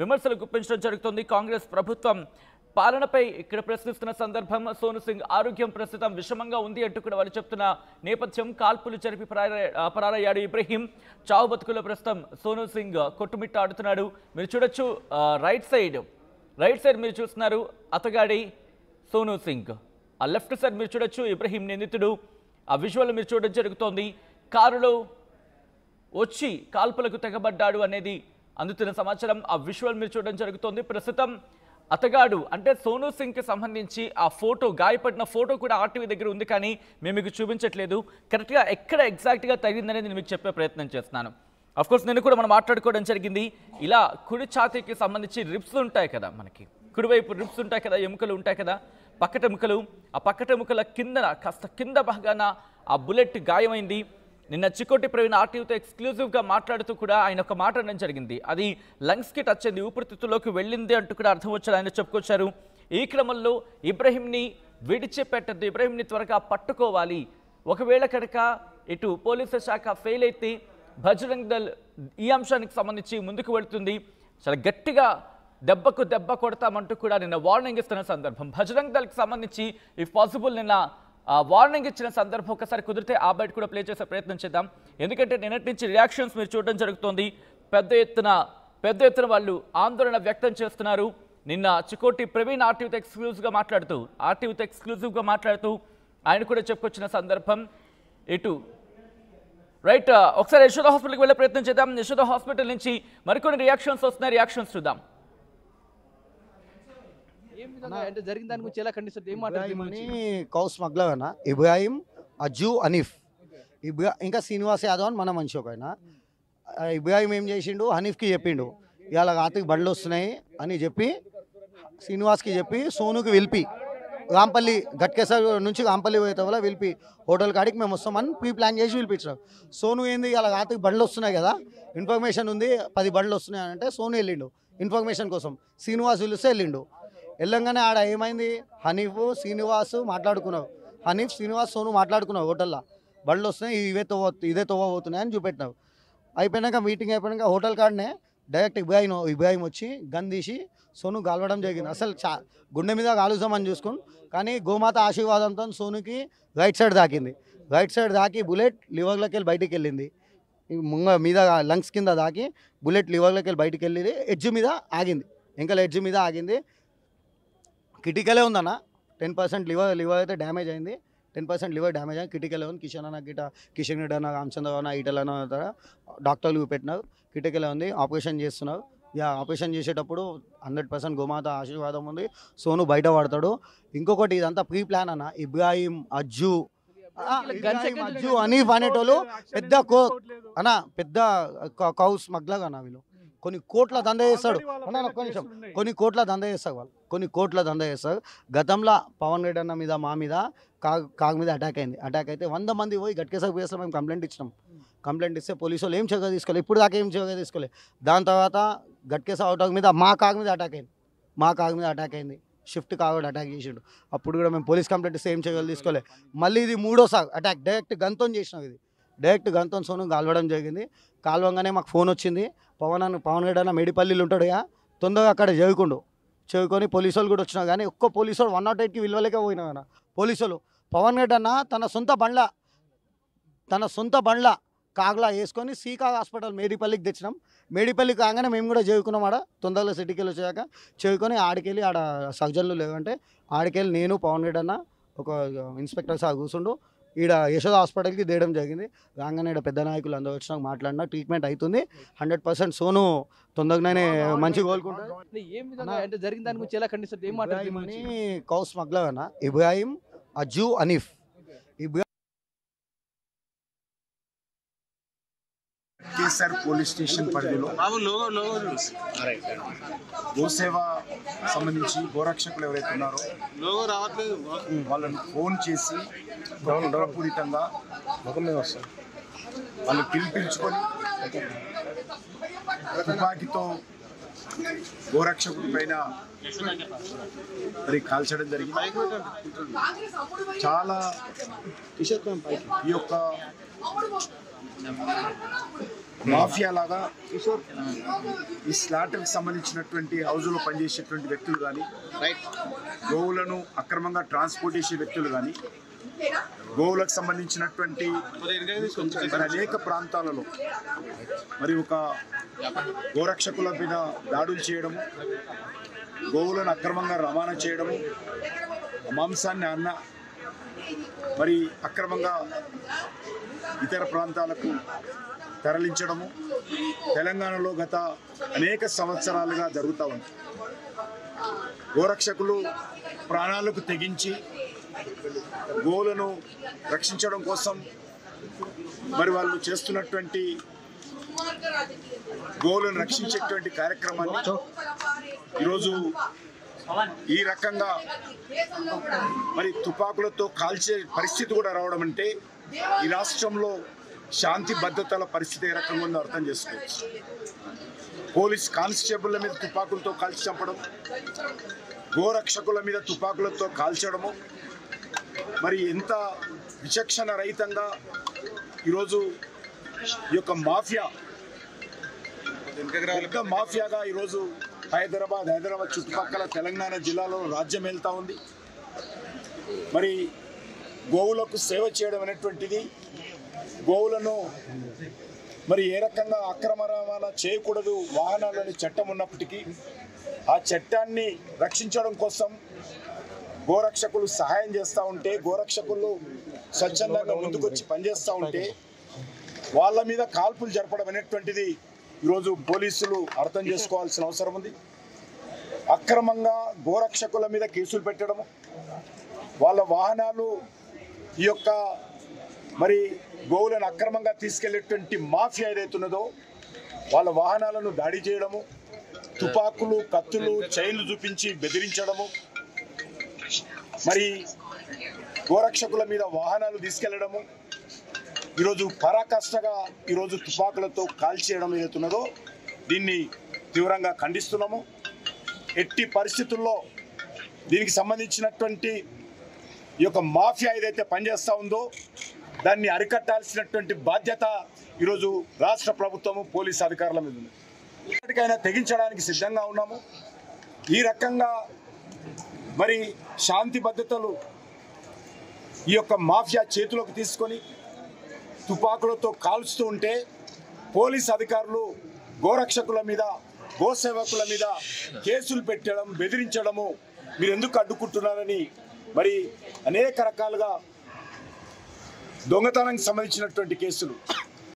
విమర్శలు గుప్పించడం జరుగుతుంది. కాంగ్రెస్ ప్రభుత్వం పాలనపై ఇక్కడ ప్రశ్నిస్తున్న సందర్భం సోను సింగ్ ఆరోగ్యం ప్రస్తుతం విషమంగా ఉంది అంటూ కూడా వాళ్ళు చెప్తున్న నేపథ్యం. కాల్పులు జరిపి పరారయ్యాడు ఇబ్రహీం. చావు బతుకులో ప్రస్తుతం సోను సింగ్ కొట్టుమిట్ట ఆడుతున్నాడు. మీరు చూడొచ్చు రైట్ సైడ్ మీరు చూస్తున్నారు అతగాడి సోను సింగ్. ఆ లెఫ్ట్ సైడ్ మీరు చూడొచ్చు ఇబ్రహీం నిందితుడు. ఆ విజువల్ మీరు చూడడం జరుగుతోంది. కారులో వచ్చి కాల్పులకు తెగబడ్డాడు అనేది అందుతున్న సమాచారం. ఆ విజువల్ మీరు చూడడం జరుగుతోంది. ప్రస్తుతం అతగాడు అంటే సోను సింగ్కి సంబంధించి ఆ ఫోటో, గాయపడిన ఫోటో కూడా ఆర్టీవీ దగ్గర ఉంది, కానీ మేము మీకు చూపించట్లేదు. కరెక్ట్గా ఎక్కడ ఎగ్జాక్ట్గా తగిలిందనేది నేను మీకు చెప్పే ప్రయత్నం చేస్తున్నాను. అఫ్కోర్స్ నేను కూడా మనం మాట్లాడుకోవడం జరిగింది. ఇలా కుడి ఛాతీకి సంబంధించి రిబ్స్ ఉంటాయి కదా, మనకి కుడివైపు రిబ్స్ ఉంటాయి కదా, ఎముకలు ఉంటాయి కదా, పక్కటెముకలు. ఆ పక్కటెముకల కిందన కాస్త కింద భాగాన ఆ బుల్లెట్ గాయమైంది. నిన్న చికోటి ప్రవీణ్ ఆర్టీవీతో ఎక్స్క్లూజివ్గా మాట్లాడుతూ కూడా ఆయన ఒక మాట అనడం జరిగింది. అది లంగ్స్కి టచ్ అయింది, ఊపిరితిత్తుల్లోకి వెళ్ళింది అంటూ కూడా అర్థం వచ్చాడు ఆయన చెప్పుకొచ్చారు. ఈ క్రమంలో ఇబ్రహీంని విడిచిపెట్టద్దు, ఇబ్రహీంని త్వరగా పట్టుకోవాలి. ఒకవేళ కనుక ఇటు పోలీసు శాఖ ఫెయిల్ అయితే బజరంగ్ దళ్ ఈ అంశానికి సంబంధించి ముందుకు వెళుతుంది. చాలా గట్టిగా దెబ్బకు దెబ్బ కొడతామంటూ కూడా నిన్న వార్నింగ్ ఇస్తున్న సందర్భం. బజరంగ్ దళ్కి సంబంధించి ఇఫ్ పాసిబుల్ నిన్న వార్నింగ్ ఇచ్చిన సందర్భం ఒకసారి కుదిరితే ఆ బయట కూడా ప్లే చేసే ప్రయత్నం చేద్దాం. ఎందుకంటే నిన్నటి నుంచి రియాక్షన్స్ మీరు చూడడం జరుగుతోంది. పెద్ద ఎత్తున వాళ్ళు ఆందోళన వ్యక్తం చేస్తున్నారు. నిన్న చికోటి ప్రవీణ్ ఆర్టీవీతో ఎక్స్క్లూజివ్గా మాట్లాడుతూ ఆయన కూడా చెప్పుకొచ్చిన సందర్భం. ఇటు రైట్ ఒకసారి యశోద హాస్పిటల్కి వెళ్ళే ప్రయత్నం చేద్దాం. యశోద హాస్పిటల్ నుంచి మరికొన్ని రియాక్షన్స్ వస్తున్నాయి, రియాక్షన్స్ చూద్దాం. కౌస్ స్మగ్లర్ ఇబ్రాహీం, అజ్జు, హనీఫ్, ఇంకా శ్రీనివాస్ యాదవ్ అని మన మనిషి ఒక ఆయన. ఇబ్రాహీం ఏం చేసిండు, హనీఫ్కి చెప్పిండు ఇవాళ రాత్రికి బండ్లు వస్తున్నాయి అని చెప్పి శ్రీనివాస్కి చెప్పి సోనుకి వెళ్ళి రాంపల్లి గట్కేసర్ నుంచి రాంపల్లి పోయేత వల్ల వెళ్ళి హోటల్ కాడికి మేము వస్తామని ప్రీ ప్లాన్ చేసి పిలిపించాం. సోను ఏంది ఇవాళ రాత్రికి బండ్లు వస్తున్నాయి కదా, ఇన్ఫర్మేషన్ ఉంది 10 బండ్లు వస్తున్నాయి అంటే సోను వెళ్ళిండు ఇన్ఫర్మేషన్ కోసం. శ్రీనివాస్ పిలిస్తే వెళ్ళిండు. వెళ్ళంగానే ఆడ ఏమైంది, హనీఫ్ శ్రీనివాస్ మాట్లాడుకున్నావు, హనీఫ్ శ్రీనివాస్ సోను మాట్లాడుకున్నావు బండ్లు వస్తున్నాయి, ఇదే తోవ పోతున్నాయి అని చూపెట్టినావు. అయిపోయినాక మీటింగ్ అయిపోయినాక హోటల్ కాడనే డైరెక్ట్ ఇబ్రాహీం వచ్చి గన్ తీసి సోను గాలవడం జరిగింది. అసలు గుండె మీద కాలుస్తామని చూసుకుని, కానీ గోమాత ఆశీర్వాదంతో సోనుకి రైట్ సైడ్ దాకి బుల్లెట్ లివర్లోకి వెళ్ళి బయటికి వెళ్ళింది. మీద లంగ్స్ కింద దాకి బుల్లెట్ లివర్లోకి వెళ్ళి బయటికి వెళ్ళి ఎడ్జ్ మీద ఆగింది, ఎంకల ఎడ్జ్ మీద ఆగింది. క్రిటికలే ఉందన్న, 10% లివర్ అయితే డ్యామేజ్ అయింది, 10% లివర్ డ్యామేజ్ అయింది. క్రిటికలే ఉంది. కిషన్ రెడ్డి అన్న, రామచంద్ర అన్న, ఈటల అన్న డాక్టర్లు పెట్టినారు. క్రిటికలే ఉంది, ఆపరేషన్ చేస్తున్నారు. ఆపరేషన్ చేసేటప్పుడు 100% గోమాత ఆశీర్వాదం ఉంది, సోను బయట పడతాడు. ఇంకొకటి ఇదంతా ప్రీ ప్లాన్ అన్న. ఇబ్రాహీం, అజ్జు, హనీఫ్ అనేటోళ్ళు పెద్ద కౌస్ స్మగ్లర్ అన్న. వీళ్ళు కొన్ని కోట్ల దందా చేస్తాడు అన్న, కొన్ని కోట్ల దందా చేస్తారు. గతంలో పవన్ రెడ్డి అన్న మీద మా మీద కాగ్ మీద అటాక్ అయితే 100 మంది పోయి గట్కేసర్ పోయేస్తే మేము కంప్లైంట్ ఇస్తే పోలీసు వాళ్ళు ఏం చర్య తీసుకోలేదు, ఇప్పుడు దాకా ఏం చర్య తీసుకోలేదు. దాని తర్వాత గట్కేసర్ అవుట్ మీద మా కాగ్ మీద అటాక్ అయింది. షిఫ్ట్ కావాడు అటాక్ చేసిండు. అప్పుడు కూడా మేము పోలీస్ కంప్లైంట్ ఇస్తే ఏం చర్యలు తీసుకోలేదు. మళ్ళీ ఇది 3వ అటాక్, డైరెక్ట్ గన్తో చేసినాం. ఇది డైరెక్ట్ గన్తో సోను కాల్వడం జరిగింది. కాల్వంగానే మాకు ఫోన్ వచ్చింది, పవన్ రెడ్డి అన్న మేడిపల్లిలో ఉంటాడు, తొందరగా అక్కడ చేరుకొని పోలీసు వాళ్ళు కూడా వచ్చినా, కానీ ఒక్క పోలీసు వాళ్ళు 108కి విలువలేక పోయినా కదా పోలీసు వాళ్ళు. పవన్ రెడ్డి అన్న తన సొంత బండ్ల కాగ్లా వేసుకొని సీకాగ్ హాస్పిటల్ మేడిపల్లికి తెచ్చినాం. మేడిపల్లికి కాగానే మేము కూడా చేరుకున్నాం. ఆడ తొందరలో సిటీకి వెళ్ళి వచ్చాక చేరుకొని ఆడికెళ్ళి ఆడ సర్జన్లు లేవంటే ఆడికెళ్ళి నేను పవన్ రెడ్డి అన్న ఒక ఇన్స్పెక్టర్ సార్ కూర్చుండు ఈడ యశోద హాస్పిటల్కి తీయడం జరిగింది. రాగానే ఇక్కడ పెద్ద నాయకులు అందరూ వచ్చినాక మాట్లాడినా ట్రీట్మెంట్ అవుతుంది. 100% సోను తొందరగానే మంచి కోలుకుంటారు. కౌస్ స్మగ్లర్ అన్న ఇబ్రాహీం, అజ్జు, హనీఫ్. కేసర్ పోలీస్ స్టేషన్ పరిధిలో గోసేవ సంబంధించి గోరక్షకులు ఎవరైతే ఉన్నారో వాళ్ళని ఫోన్ చేసి గౌరవపూరితంగా వాళ్ళు పిలిపించుకొని తుపాకీతో గోరక్షకుడి పైన మరి కాల్చడం జరిగింది. చాలా ఈ యొక్క మాఫియా లాగా ఈ స్లాటర్కి సంబంధించినటువంటి హౌజులో పనిచేసేటువంటి వ్యక్తులు కానీ, గోవులను అక్రమంగా ట్రాన్స్పోర్ట్ చేసే వ్యక్తులు కానీ, గోవులకు సంబంధించినటువంటి మరి అనేక ప్రాంతాలలో మరి ఒక గోరక్షకుల మీద దాడులు చేయడము, గోవులను అక్రమంగా రవాణా చేయడము, మాంసాన్ని మరి అక్రమంగా ఇతర ప్రాంతాలకు తరలించడము తెలంగాణలో గత అనేక సంవత్సరాలుగా జరుగుతూ ఉంది. గోరక్షకులు ప్రాణాలకు తెగించి గోవులను రక్షించడం కోసం మరి వాళ్ళు చేస్తున్నటువంటి గోవులను రక్షించేటువంటి కార్యక్రమాన్ని ఈరోజు ఈ రకంగా మరి తుపాకులతో కాల్చే పరిస్థితి కూడా రావడం అంటే ఈ రాష్ట్రంలో శాంతి భద్రతల పరిస్థితి ఏ రకంగా ఉందో అర్థం చేసుకోవచ్చు. పోలీస్ కానిస్టేబుల్ల మీద తుపాకులతో కాల్చి చంపడం, గోరక్షకుల మీద తుపాకులతో కాల్చడము, మరి ఎంత విచక్షణ రహితంగా ఈరోజు ఈ యొక్క మాఫియా పెద్ద మాఫియాగా ఈరోజు హైదరాబాద్ చుట్టుపక్కల తెలంగాణ జిల్లాలో రాజ్యం వెళ్తూ ఉంది. మరి గోవులకు సేవ చేయడం అనేటువంటిది, గోవులను మరి ఏ రకంగా అక్రమ రవాణా చేయకూడదు వాహనాలని చట్టం ఉన్నప్పటికీ ఆ చట్టాన్ని రక్షించడం కోసం గోరక్షకులు సహాయం చేస్తూ ఉంటే, గోరక్షకులు స్వచ్ఛందంగా ముందుకొచ్చి పనిచేస్తూ ఉంటే వాళ్ళ మీద కాల్పులు జరపడం అనేటువంటిది ఈరోజు పోలీసులు అర్థం చేసుకోవాల్సిన అవసరం ఉంది. అక్రమంగా గోరక్షకుల మీద కేసులు పెట్టడము, వాళ్ళ వాహనాలు ఈ యొక్క మరి గోవులను అక్రమంగా తీసుకెళ్లేటువంటి మాఫియా ఏదైతున్నదో వాళ్ళ వాహనాలను దాడి చేయడము, తుపాకులు, కత్తులు, చైన్లు చూపించి బెదిరించడము, మరి గోరక్షకుల మీద వాహనాలు తీసుకెళ్లడము, ఈరోజు పరాకాష్ఠగా ఈరోజు తుపాకులతో కాల్చేయడం ఏదైతున్నదో దీన్ని తీవ్రంగా ఖండిస్తున్నాము. ఎట్టి పరిస్థితుల్లో దీనికి సంబంధించినటువంటి ఈ యొక్క మాఫియా ఏదైతే పనిచేస్తూ ఉందో దాన్ని అరికట్టాల్సినటువంటి బాధ్యత ఈరోజు రాష్ట్ర ప్రభుత్వము, పోలీసు అధికారుల మీద ఉంది. ఎప్పటికైనా తెగించడానికి సిద్ధంగా ఉన్నాము. ఈ రకంగా మరి శాంతి భద్రతలు ఈ యొక్క మాఫియా చేతిలోకి తీసుకొని తుపాకులతో కాల్చుతూ ఉంటే పోలీసు అధికారులు గోరక్షకుల మీద, గోసేవకుల మీద కేసులు పెట్టడం, బెదిరించడము మీరు ఎందుకు అడ్డుకుంటున్నారని మరి అనేక రకాలుగా దొంగతనానికి సంబంధించినటువంటి కేసులు